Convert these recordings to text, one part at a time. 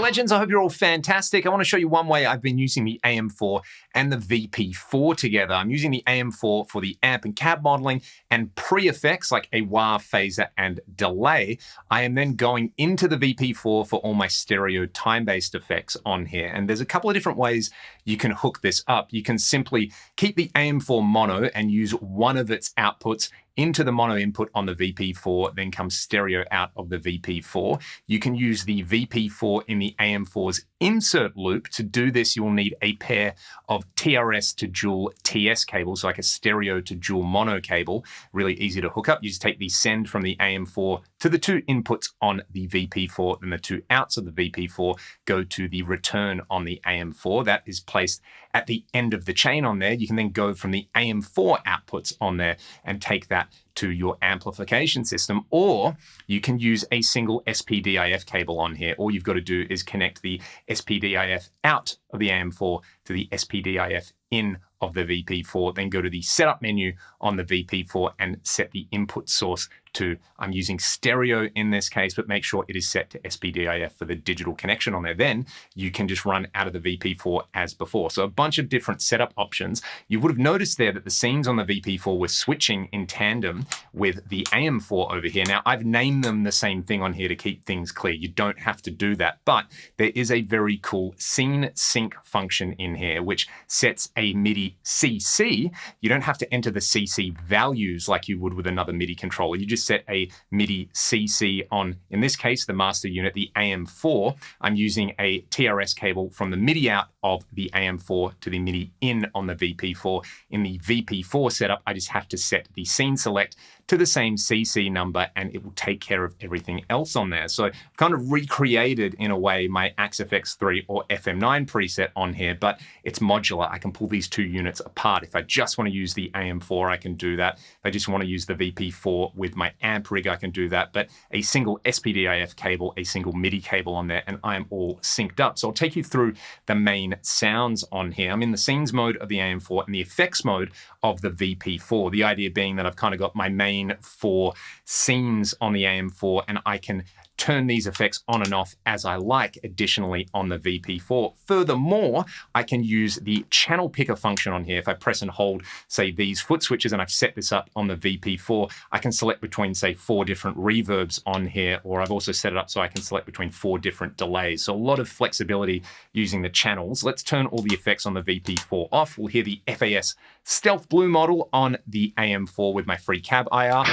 legends, I hope you're all fantastic. I want to show you one way I've been using the AM4 and the VP4 together. I'm using the AM4 for the amp and cab modeling and pre-effects like a wah, phaser, and delay. I am then going into the VP4 for all my stereo time-based effects on here. And there's a couple of different ways you can hook this up. You can simply keep the AM4 mono and use one of its outputs into the mono input on the VP4, then come stereo out of the VP4. You can use the VP4 in the AM4's insert loop. To do this, you'll need a pair of TRS to dual TS cables, like a stereo to dual mono cable. Really easy to hook up. You just take the send from the AM4 to the two inputs on the VP4, then the two outs of the VP4 go to the return on the AM4. That is placed at the end of the chain on there. You can then go from the AM4 outputs on there and take that to your amplification system, or you can use a single SPDIF cable on here. All you've got to do is connect the SPDIF out of the AM4 to the SPDIF in of the VP4, then go to the setup menu on the VP4 and set the input source to, I'm using stereo in this case, but make sure it is set to SPDIF for the digital connection on there. Then you can just run out of the VP4 as before. So a bunch of different setup options. You would have noticed there that the scenes on the VP4 were switching in tandem with the AM4 over here. Now I've named them the same thing on here to keep things clear. You don't have to do that, but there is a very cool scene sync function in here, which sets a MIDI CC. You don't have to enter the CC values like you would with another MIDI controller. You just set a MIDI CC on, in this case, the master unit, the AM4. I'm using a TRS cable from the MIDI out of the AM4 to the MIDI in on the VP4. In the VP4 setup, I just have to set the scene select to the same CC number and it will take care of everything else on there. So I've kind of recreated, in a way, my AXFX3 or FM9 preset on here, but it's modular. I can pull these two units apart. If I just want to use the AM4, I can do that. If I just want to use the VP4 with my amp rig, I can do that. But a single SPDIF cable, a single MIDI cable on there, and I'm all synced up. So I'll take you through the main sounds on here. I'm in the scenes mode of the AM4 and the effects mode of the VP4. The idea being that I've kind of got my main 4 scenes on the AM4 and I can turn these effects on and off as I like additionally on the VP4. Furthermore, I can use the channel picker function on here. If I press and hold, say, these foot switches, and I've set this up on the VP4, I can select between, say, 4 different reverbs on here, or I've also set it up so I can select between 4 different delays. So a lot of flexibility using the channels. Let's turn all the effects on the VP4 off. We'll hear the FAS Stealth Blue model on the AM4 with my free cab IR.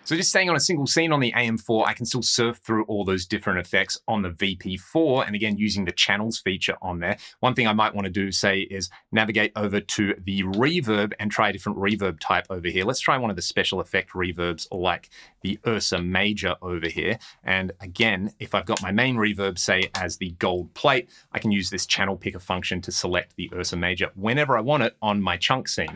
So just staying on a single scene on the AM4, I can still surf through all those different effects on the VP4, and again, using the channels feature on there. One thing I might want to do, say, is navigate over to the reverb and try a different reverb type over here. Let's try one of the special effect reverbs like the Ursa Major over here. And again, if I've got my main reverb, say, as the gold plate, I can use this channel picker function to select the Ursa Major whenever I want it on my chunk scene.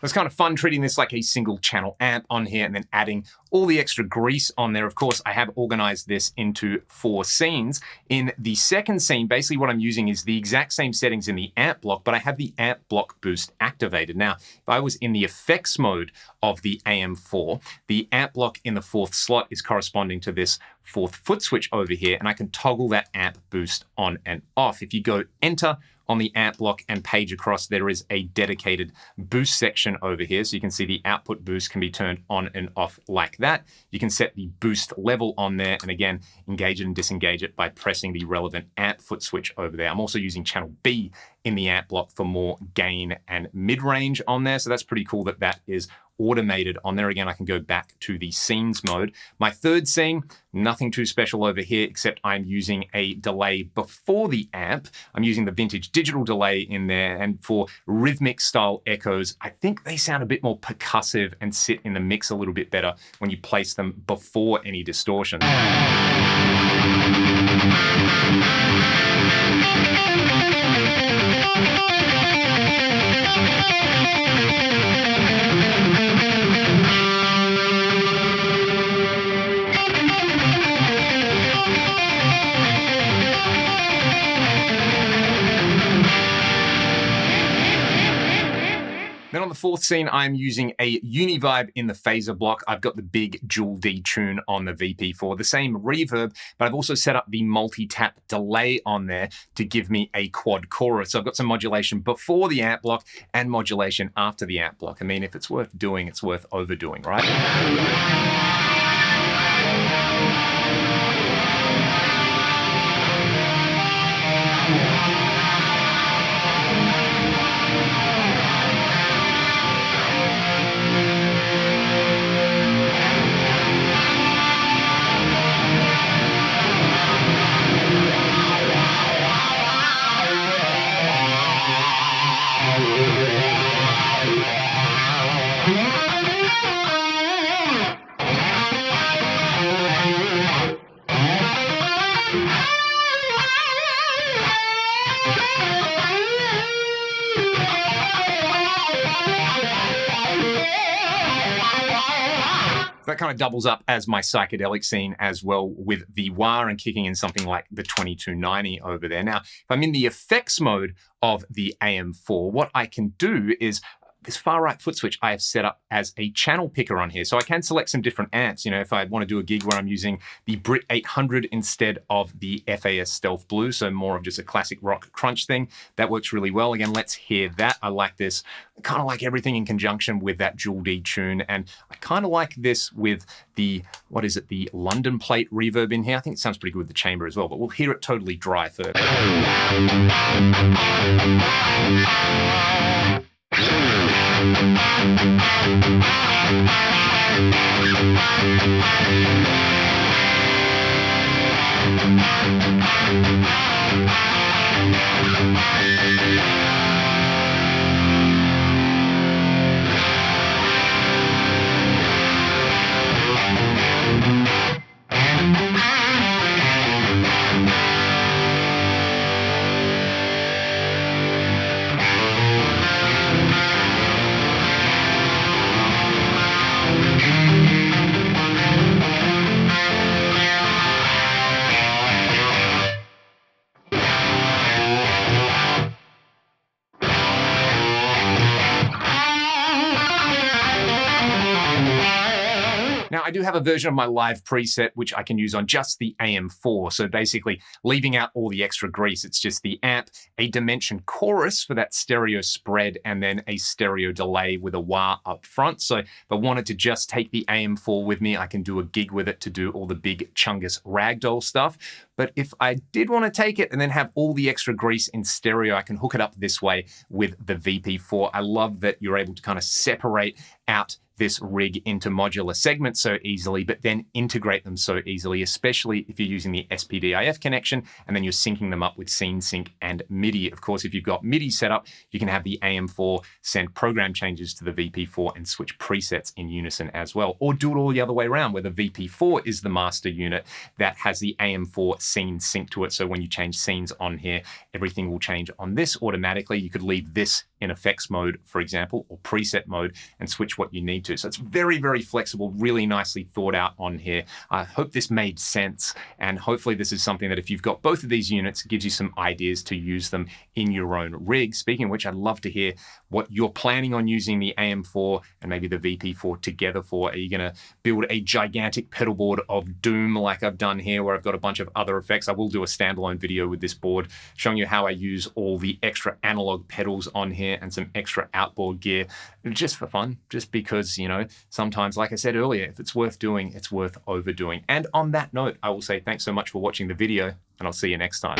it's kind of fun treating this like a single channel amp on here and then adding all the extra grease on there. Of course, I have organized this into 4 scenes. In the second scene, basically what I'm using is the exact same settings in the amp block, but I have the amp block boost activated. Now, if I was in the effects mode of the AM4, the amp block in the 4th slot is corresponding to this 4th foot switch over here, and I can toggle that amp boost on and off. If you go enter on the amp block and page across, there is a dedicated boost section over here. So you can see the output boost can be turned on and off like that. You can set the boost level on there, and again, engage it and disengage it by pressing the relevant amp foot switch over there. I'm also using channel B in the amp block for more gain and mid-range on there. So that's pretty cool that that is automated on there. Again, I can go back to the scenes mode. My third scene, nothing too special over here, except I'm using a delay before the amp. I'm using the vintage digital delay in there, and for rhythmic style echoes, I think they sound a bit more percussive and sit in the mix a little bit better when you place them before any distortion. Then on the 4th scene, I'm using a Univibe in the phaser block. I've got the big dual D tune on the VP4, the same reverb, but I've also set up the multi-tap delay on there to give me a quad chorus. So I've got some modulation before the amp block and modulation after the amp block. I mean, if it's worth doing, it's worth overdoing, right? That kind of doubles up as my psychedelic scene as well, with the wah and kicking in something like the 2290 over there. Now, if I'm in the effects mode of the AM4, what I can do is this far right foot switch I have set up as a channel picker on here. So I can select some different amps. You know, if I want to do a gig where I'm using the Brit 800 instead of the FAS Stealth Blue, so more of just a classic rock crunch thing, that works really well. Again, let's hear that. I like this. I kind of like everything in conjunction with that dual D tune. And I kind of like this with the, what is it, the London plate reverb in here. I think it sounds pretty good with the chamber as well, but we'll hear it totally dry first. Now, I do have a version of my live preset, which I can use on just the AM4. So basically leaving out all the extra grease. It's just the amp, a dimension chorus for that stereo spread, and then a stereo delay with a wah up front. So if I wanted to just take the AM4 with me, I can do a gig with it to do all the big Chungus ragdoll stuff. But if I did want to take it and then have all the extra grease in stereo, I can hook it up this way with the VP4. I love that you're able to kind of separate out this rig into modular segments so easily, but then integrate them so easily, especially if you're using the SPDIF connection and then you're syncing them up with Scene Sync and MIDI. Of course, if you've got MIDI set up, you can have the AM4 send program changes to the VP4 and switch presets in unison as well. Or do it all the other way around, where the VP4 is the master unit that has the AM4 scene sync to it. So when you change scenes on here, everything will change on this automatically. You could leave this in effects mode, for example, or preset mode, and switch what you need to. So it's very, very flexible, really nicely thought out on here. I hope this made sense, and hopefully this is something that if you've got both of these units, it gives you some ideas to use them in your own rig. Speaking of which, I'd love to hear what you're planning on using the AM4 and maybe the VP4 together for. Are you going to build a gigantic pedal board of doom like I've done here, where I've got a bunch of other effects? I will do a standalone video with this board showing you how I use all the extra analog pedals on here and some extra outboard gear just for fun, just because, you know, sometimes, like I said earlier, if it's worth doing, it's worth overdoing. And on that note, I will say thanks so much for watching the video, and I'll see you next time.